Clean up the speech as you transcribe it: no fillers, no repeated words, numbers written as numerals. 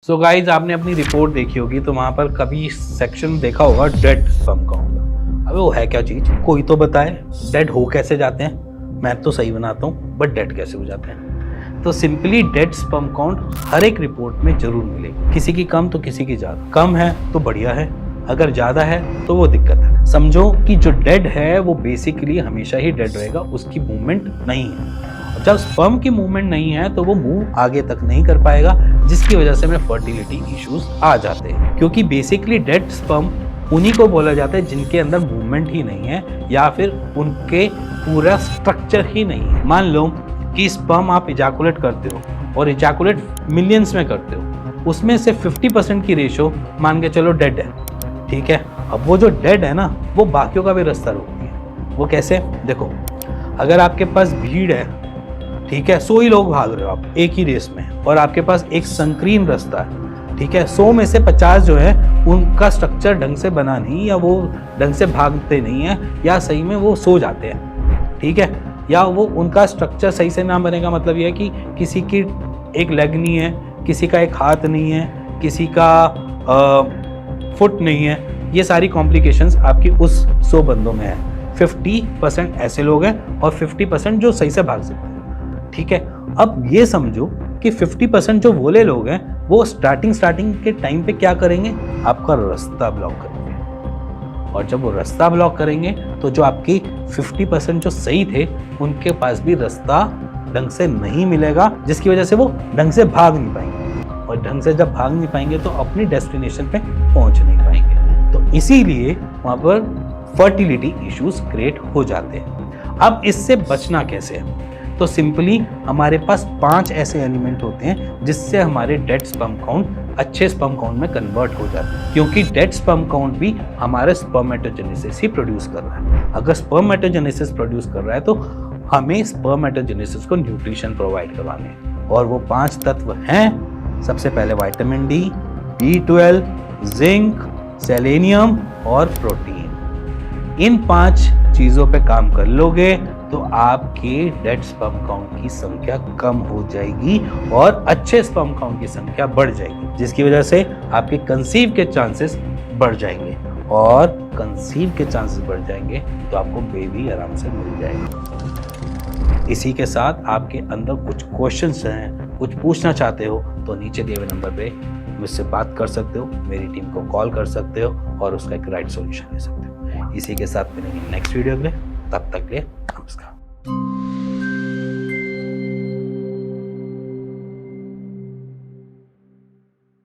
So guys आपने अपनी report देखी होगी तो वहां पर कभी सेक्शन देखा होगा डेड स्पर्म काउंट। अबे वो है क्या चीज, कोई तो बताए। डेड हो कैसे जाते हैं, मैं तो सही बनाता हूँ बट डेड कैसे हो जाते हैं। तो सिंपली डेड स्पर्म काउंट हर एक रिपोर्ट में जरूर मिलेगी, किसी की कम तो किसी की ज्यादा। कम है तो बढ़िया है, अगर ज्यादा है तो वो दिक्कत है। समझो कि जो डेड है वो बेसिकली हमेशा ही डेड रहेगा, उसकी मूवमेंट नहीं है। जब स्पर्म की मूवमेंट नहीं है तो वो मूव आगे तक नहीं कर पाएगा, जिसकी वजह से में फर्टिलिटी इश्यूज आ जाते हैं। क्योंकि बेसिकली डेड स्पर्म उन्हीं को बोला जाता है जिनके अंदर मूवमेंट ही नहीं है या फिर उनके पूरा स्ट्रक्चर ही नहीं है। मान लो कि स्पर्म आप इजैकुलेट करते हो और इजैकुलेट मिलियंस में करते हो, उसमें से 50% की रेशो मान के चलो डेड है, ठीक है। अब वो जो डेड है ना वो बाकियों का भी रास्ता रोकती है। वो कैसे, देखो अगर आपके पास भीड़ है, ठीक है, 100 ही लोग भाग रहे हो आप एक ही रेस में और आपके पास एक संकीर्ण रास्ता है, ठीक है। 100 में से 50 जो है उनका स्ट्रक्चर ढंग से बना नहीं, या वो ढंग से भागते नहीं है, या सही में वो सो जाते हैं, ठीक है, या वो उनका स्ट्रक्चर सही से ना बनेगा। मतलब ये है कि किसी की एक लेग नहीं है, किसी का एक हाथ नहीं है, किसी का फुट नहीं है। ये सारी कॉम्प्लिकेशंस आपकी उस 100 बंदों में है। 50% ऐसे लोग हैं और 50% जो सही से भाग सकते हैं, ठीक है। अब ये समझो कि 50% जो बोले लोग हैं वो स्टार्टिंग के टाइम पे क्या करेंगे, आपका रास्ता ब्लॉक करेंगे। और जब वो रास्ता ब्लॉक करेंगे तो जो आपकी 50% जो सही थे उनके पास भी रास्ता ढंग से नहीं मिलेगा, जिसकी वजह से वो ढंग से भाग नहीं पाएंगे। और ढंग से जब भाग नहीं पाएंगे तो अपनी डेस्टिनेशन पे पहुंच नहीं पाएंगे। तो इसीलिए वहां पर फर्टिलिटी इश्यूज क्रिएट हो जाते हैं। अब इससे बचना कैसे है, तो सिंपली हमारे पास 5 ऐसे एलिमेंट होते हैं जिससे हमारे डेड स्पर्म काउंट अच्छे स्पर्म काउंट में कन्वर्ट हो जाते हैं। क्योंकि डेड स्पर्म काउंट भी हमारे स्पर्मेटोजेनेसिस ही प्रोड्यूस कर रहा है। अगर स्पर्मेटोजेनेसिस प्रोड्यूस कर रहा है तो हमें स्पर्मेटोजेनेसिस को न्यूट्रिशन प्रोवाइड करवाने हैं। और वो 5 तत्व हैं, सबसे पहले vitamin D, B12, zinc, selenium और प्रोटीन। इन 5 चीजों पे काम कर लोगे तो आपके डेड स्पर्म काउंट की संख्या कम हो जाएगी और अच्छे स्पर्म काउंट की संख्या बढ़ जाएगी, जिसकी वजह से आपके कंसीव के चांसेस बढ़ जाएंगे। और कंसीव के चांसेस बढ़ जाएंगे तो आपको बेबी आराम से मिल जाएगा। इसी के साथ आपके अंदर कुछ क्वेश्चंस हैं, कुछ पूछना चाहते हो तो नीचे दिए हुए नंबर पे मुझसे बात कर सकते हो, मेरी टीम को कॉल कर सकते हो और उसका एक राइट सॉल्यूशन ले सकते हो। इसी के साथ मिलेंगे नेक्स्ट वीडियो में, तब तक के लिए नमस्कार।